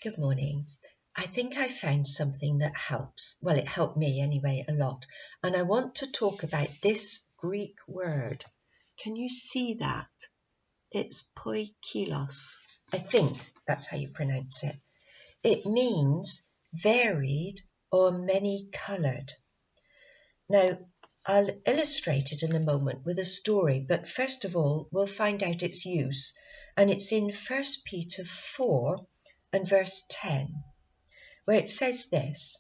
Good morning. I think I found something that helps. Well, it helped me anyway a lot. And I want to talk about this Greek word. Can you see that? It's poikilos. I think that's how you pronounce it. It means varied or many-coloured. Now, I'll illustrate it in a moment with a story, but first of all, we'll find out its use. And it's in 1 Peter 4 and verse 10. Where it says this: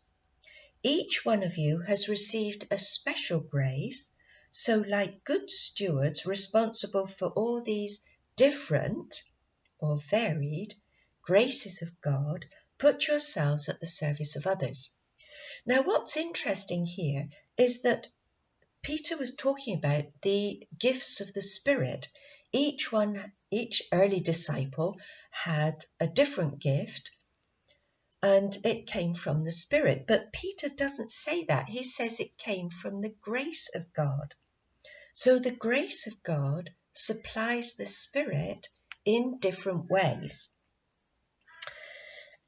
each one of you has received a special grace, so like good stewards responsible for all these different or varied graces of God, put yourselves at the service of others. Now, what's interesting here is that Peter was talking about the gifts of the Spirit. Each early disciple had a different gift, and it came from the Spirit. But Peter doesn't say that. He says it came from the grace of God. So the grace of God supplies the Spirit in different ways.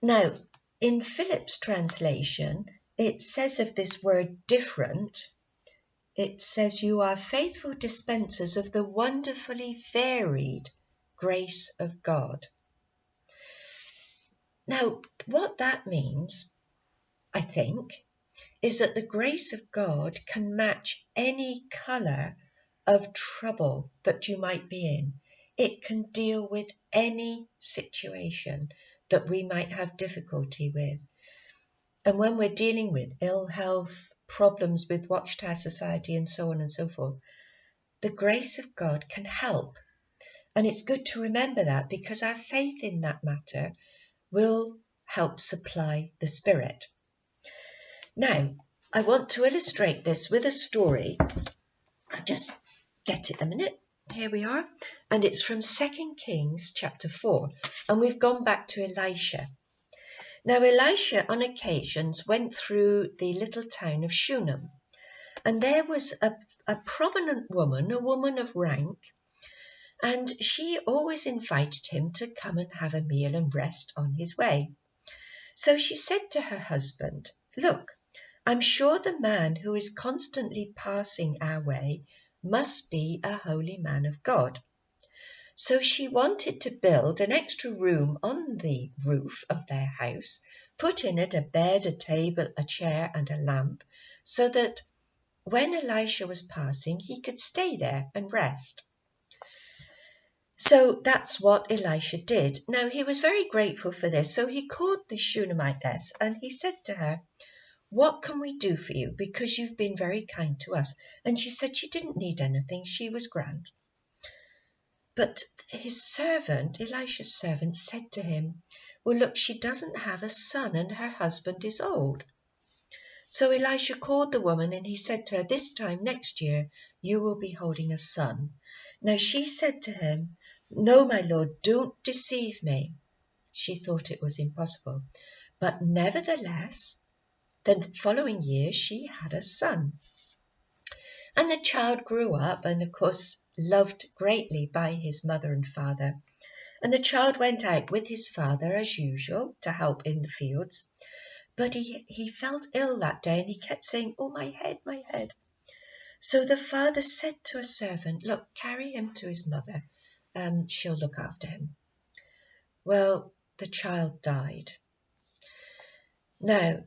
Now, in Philip's translation, it says of this word different, it says you are faithful dispensers of the wonderfully varied grace of God. Now, what that means, I think, is that the grace of God can match any colour of trouble that you might be in. It can deal with any situation that we might have difficulty with. And when we're dealing with ill health, problems with Watchtower Society and so on and so forth, the grace of God can help. And it's good to remember that, because our faith in that matter will help supply the Spirit. Now, I want to illustrate this with a story. I'll just get it a minute. Here we are. And it's from 2 Kings chapter 4. And we've gone back to Elisha. Now, Elisha on occasions went through the little town of Shunem. And there was a prominent woman, a woman of rank. And she always invited him to come and have a meal and rest on his way. So she said to her husband, "Look, I'm sure the man who is constantly passing our way must be a holy man of God." So she wanted to build an extra room on the roof of their house, put in it a bed, a table, a chair, and a lamp, so that when Elisha was passing, he could stay there and rest. So that's what Elisha did. Now, he was very grateful for this. So he called the Shunamitess and he said to her, "What can we do for you? Because you've been very kind to us." And she said she didn't need anything. She was grand. But his servant, Elisha's servant, said to him, "Well, look, she doesn't have a son and her husband is old." So Elisha called the woman and he said to her, "This time next year, you will be holding a son." Now she said to him, "No, my lord, don't deceive me." She thought it was impossible. But nevertheless, the following year, she had a son. And the child grew up and, of course, loved greatly by his mother and father. And the child went out with his father, as usual, to help in the fields. But he felt ill that day and he kept saying, "Oh, my head, my head." So the father said to a servant, "Look, carry him to his mother. She'll look after him." Well, the child died. Now,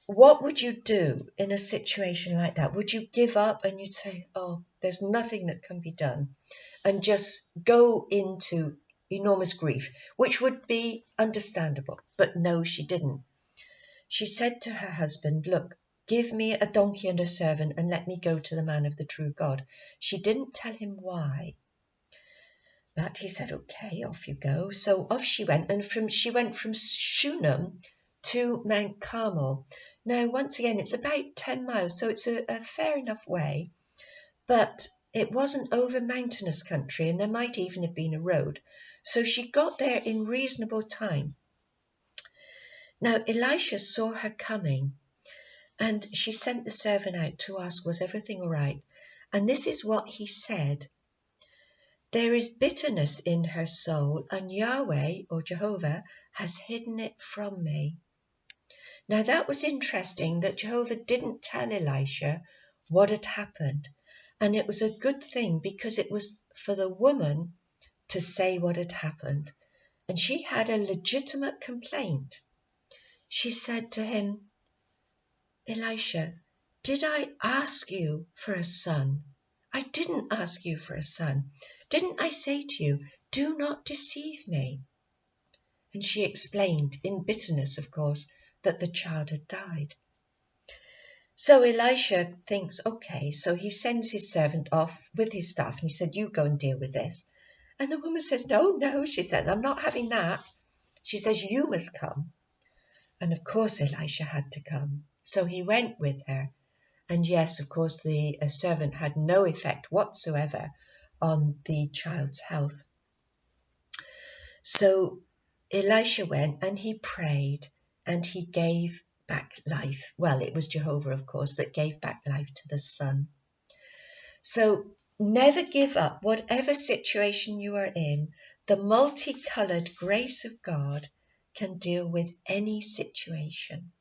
what would you do in a situation like that? Would you give up and you'd say, "Oh, there's nothing that can be done," and just go into enormous grief, which would be understandable? But no, she didn't. She said to her husband, "Look, give me a donkey and a servant and let me go to the man of the true God." She didn't tell him why. But he said, "Okay, off you go." So off she went, and she went from Shunem to Mount Carmel. Now, once again, it's about 10 miles, so it's a fair enough way. But it wasn't over mountainous country, and there might even have been a road. So she got there in reasonable time. Now, Elisha saw her coming, and she sent the servant out to ask, was everything all right? And this is what he said. There is bitterness in her soul, and Yahweh, or Jehovah, has hidden it from me. Now that was interesting that Jehovah didn't tell Elisha what had happened. And it was a good thing because it was for the woman to say what had happened. And she had a legitimate complaint. She said to him, Elisha, did I ask you for a son? I didn't ask you for a son. Didn't I say to you, do not deceive me? And she explained, in bitterness, of course, that the child had died. So Elisha thinks, okay, so he sends his servant off with his staff and he said, you go and deal with this. And the woman says, no, she says, I'm not having that. She says, you must come. And of course, Elisha had to come. So he went with her. And yes, of course, the servant had no effect whatsoever on the child's health. So Elisha went and he prayed and he gave back life. Well, it was Jehovah, of course, that gave back life to the son. So never give up, whatever situation you are in. The multicolored grace of God can deal with any situation.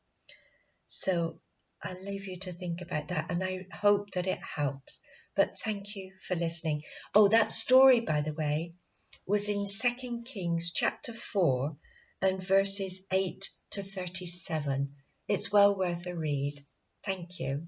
So I'll leave you to think about that, and I hope that it helps. But thank you for listening. Oh, that story, by the way, was in 2 Kings chapter 4 and verses 8 to 37. It's well worth a read. Thank you.